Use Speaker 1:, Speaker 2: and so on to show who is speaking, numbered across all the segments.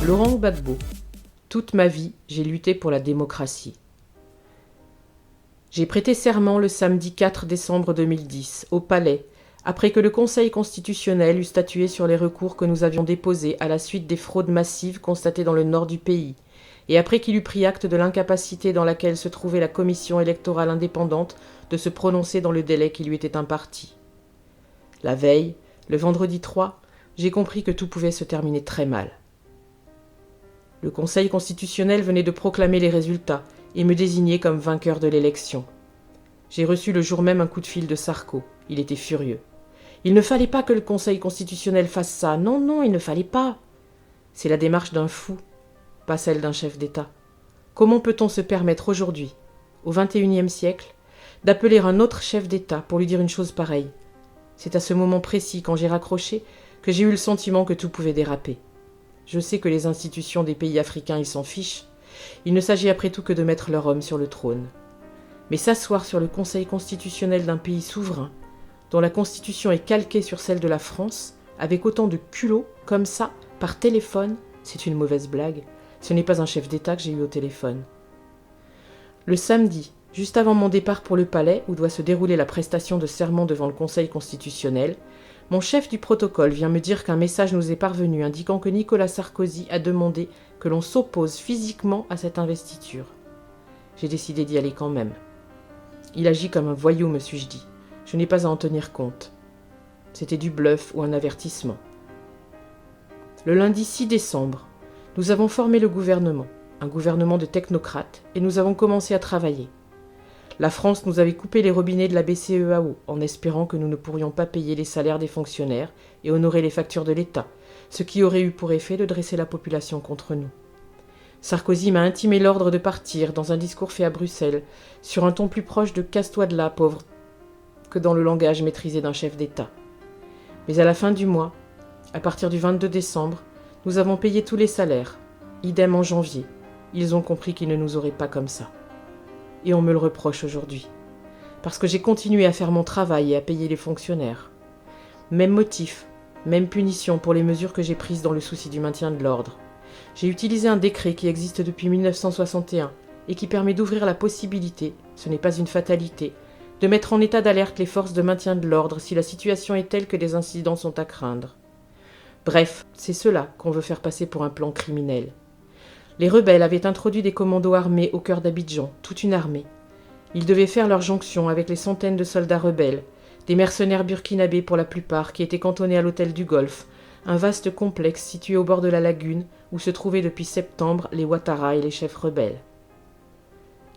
Speaker 1: Laurent Gbagbo. Toute ma vie, j'ai lutté pour la démocratie. J'ai prêté serment le samedi 4 décembre 2010, au Palais, après que le Conseil constitutionnel eut statué sur les recours que nous avions déposés à la suite des fraudes massives constatées dans le nord du pays, et après qu'il eut pris acte de l'incapacité dans laquelle se trouvait la commission électorale indépendante de se prononcer dans le délai qui lui était imparti. La veille, le vendredi 3, j'ai compris que tout pouvait se terminer très mal. Le Conseil constitutionnel venait de proclamer les résultats et me désigner comme vainqueur de l'élection. J'ai reçu le jour même un coup de fil de Sarko. Il était furieux. Il ne fallait pas que le Conseil constitutionnel fasse ça. Non, non, il ne fallait pas. C'est la démarche d'un fou, pas celle d'un chef d'État. Comment peut-on se permettre aujourd'hui, au XXIe siècle, d'appeler un autre chef d'État pour lui dire une chose pareille ? C'est à ce moment précis, quand j'ai raccroché, que j'ai eu le sentiment que tout pouvait déraper. Je sais que les institutions des pays africains y s'en fichent. Il ne s'agit après tout que de mettre leur homme sur le trône. Mais s'asseoir sur le Conseil constitutionnel d'un pays souverain, dont la constitution est calquée sur celle de la France, avec autant de culot, comme ça, par téléphone, c'est une mauvaise blague. Ce n'est pas un chef d'État que j'ai eu au téléphone. Le samedi, juste avant mon départ pour le Palais, où doit se dérouler la prestation de serment devant le Conseil constitutionnel, mon chef du protocole vient me dire qu'un message nous est parvenu indiquant que Nicolas Sarkozy a demandé que l'on s'oppose physiquement à cette investiture. J'ai décidé d'y aller quand même. Il agit comme un voyou, me suis-je dit. Je n'ai pas à en tenir compte. C'était du bluff ou un avertissement. Le lundi 6 décembre, nous avons formé le gouvernement, un gouvernement de technocrates, et nous avons commencé à travailler. La France nous avait coupé les robinets de la BCEAO en espérant que nous ne pourrions pas payer les salaires des fonctionnaires et honorer les factures de l'État, ce qui aurait eu pour effet de dresser la population contre nous. Sarkozy m'a intimé l'ordre de partir dans un discours fait à Bruxelles, sur un ton plus proche de « casse-toi de là, pauvre » que dans le langage maîtrisé d'un chef d'État. Mais à la fin du mois, à partir du 22 décembre, nous avons payé tous les salaires, idem en janvier. Ils ont compris qu'ils ne nous auraient pas comme ça. Et on me le reproche aujourd'hui. Parce que j'ai continué à faire mon travail et à payer les fonctionnaires. Même motif, même punition pour les mesures que j'ai prises dans le souci du maintien de l'ordre. J'ai utilisé un décret qui existe depuis 1961 et qui permet d'ouvrir la possibilité, ce n'est pas une fatalité, de mettre en état d'alerte les forces de maintien de l'ordre si la situation est telle que des incidents sont à craindre. Bref, c'est cela qu'on veut faire passer pour un plan criminel. Les rebelles avaient introduit des commandos armés au cœur d'Abidjan, toute une armée. Ils devaient faire leur jonction avec les centaines de soldats rebelles, des mercenaires burkinabés pour la plupart, qui étaient cantonnés à l'hôtel du Golfe, un vaste complexe situé au bord de la lagune où se trouvaient depuis septembre les Ouattara et les chefs rebelles.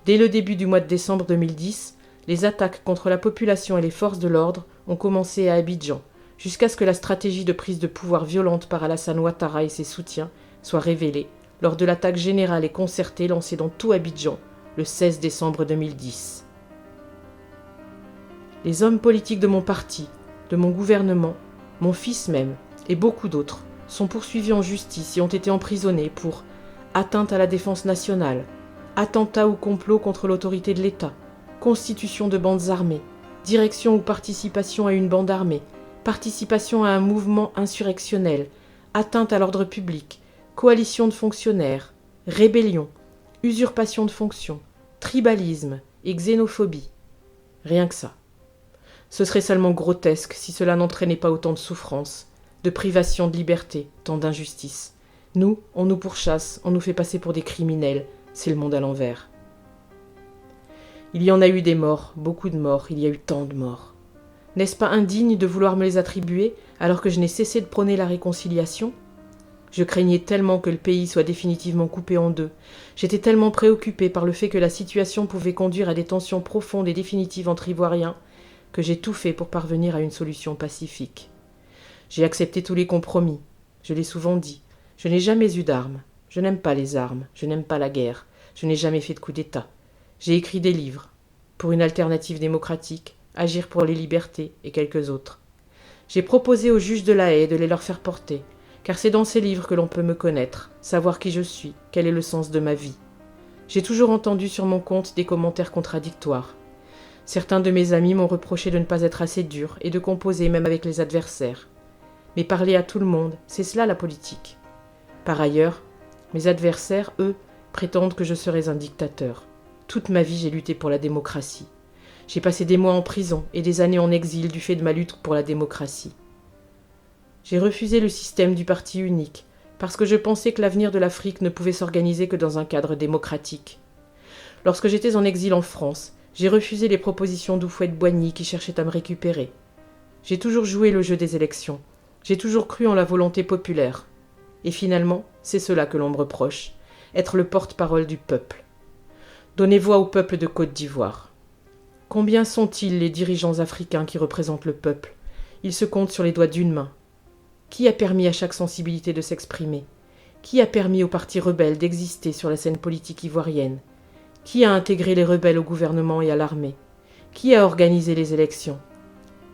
Speaker 1: Dès le début du mois de décembre 2010, les attaques contre la population et les forces de l'ordre ont commencé à Abidjan, jusqu'à ce que la stratégie de prise de pouvoir violente par Alassane Ouattara et ses soutiens soit révélée lors de l'attaque générale et concertée lancée dans tout Abidjan le 16 décembre 2010. Les hommes politiques de mon parti, de mon gouvernement, mon fils même, et beaucoup d'autres, sont poursuivis en justice et ont été emprisonnés pour atteinte à la défense nationale, attentat ou complot contre l'autorité de l'État, constitution de bandes armées, direction ou participation à une bande armée, participation à un mouvement insurrectionnel, atteinte à l'ordre public, coalition de fonctionnaires, rébellion, usurpation de fonction, tribalisme et xénophobie. Rien que ça. Ce serait seulement grotesque si cela n'entraînait pas autant de souffrance, de privation de liberté, tant d'injustice. Nous, on nous pourchasse, on nous fait passer pour des criminels, c'est le monde à l'envers. Il y en a eu des morts, beaucoup de morts, il y a eu tant de morts. N'est-ce pas indigne de vouloir me les attribuer alors que je n'ai cessé de prôner la réconciliation ? Je craignais tellement que le pays soit définitivement coupé en deux. J'étais tellement préoccupée par le fait que la situation pouvait conduire à des tensions profondes et définitives entre Ivoiriens que j'ai tout fait pour parvenir à une solution pacifique. J'ai accepté tous les compromis. Je l'ai souvent dit. Je n'ai jamais eu d'armes. Je n'aime pas les armes. Je n'aime pas la guerre. Je n'ai jamais fait de coup d'État. J'ai écrit des livres. Pour une alternative démocratique, Agir pour les libertés et quelques autres. J'ai proposé aux juges de La Haye de les leur faire porter, car c'est dans ces livres que l'on peut me connaître, savoir qui je suis, quel est le sens de ma vie. J'ai toujours entendu sur mon compte des commentaires contradictoires. Certains de mes amis m'ont reproché de ne pas être assez dur et de composer même avec les adversaires. Mais parler à tout le monde, c'est cela la politique. Par ailleurs, Mes adversaires, eux, prétendent que je serais un dictateur. Toute ma vie, j'ai lutté pour la démocratie. J'ai passé des mois en prison et des années en exil du fait de ma lutte pour la démocratie. J'ai refusé le système du parti unique, parce que je pensais que l'avenir de l'Afrique ne pouvait s'organiser que dans un cadre démocratique. Lorsque j'étais en exil en France, j'ai refusé les propositions d'Houphouët-Boigny qui cherchait à me récupérer. J'ai toujours joué le jeu des élections. J'ai toujours cru en la volonté populaire. Et finalement, c'est cela que l'on me reproche, être le porte-parole du peuple. Donnez voix au peuple de Côte d'Ivoire. Combien sont-ils les dirigeants africains qui représentent le peuple? Ils se comptent sur les doigts d'une main. Qui a permis à chaque sensibilité de s'exprimer? Qui a permis aux partis rebelles d'exister sur la scène politique ivoirienne? Qui a intégré les rebelles au gouvernement et à l'armée? Qui a organisé les élections?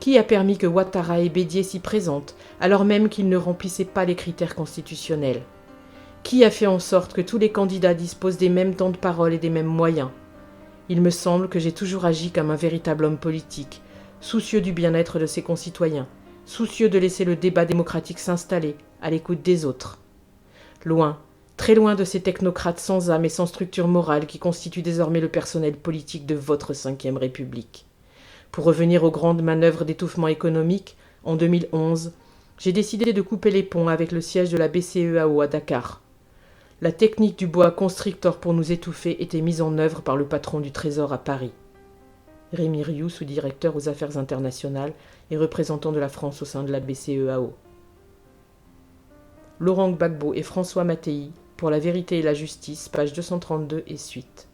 Speaker 1: Qui a permis que Ouattara et Bédié s'y présentent, alors même qu'ils ne remplissaient pas les critères constitutionnels? Qui a fait en sorte que tous les candidats disposent des mêmes temps de parole et des mêmes moyens? Il me semble que j'ai toujours agi comme un véritable homme politique, soucieux du bien-être de ses concitoyens, soucieux de laisser le débat démocratique s'installer, à l'écoute des autres. Loin, très loin de ces technocrates sans âme et sans structure morale qui constituent désormais le personnel politique de votre 5e République. Pour revenir aux grandes manœuvres d'étouffement économique, en 2011, j'ai décidé de couper les ponts avec le siège de la BCEAO à Dakar. La technique du boa constrictor pour nous étouffer était mise en œuvre par le patron du Trésor à Paris. Rémi Rioux, sous-directeur aux affaires internationales et représentant de la France au sein de la BCEAO. Laurent Gbagbo et François Mattei, pour la vérité et la justice, page 232 et suite.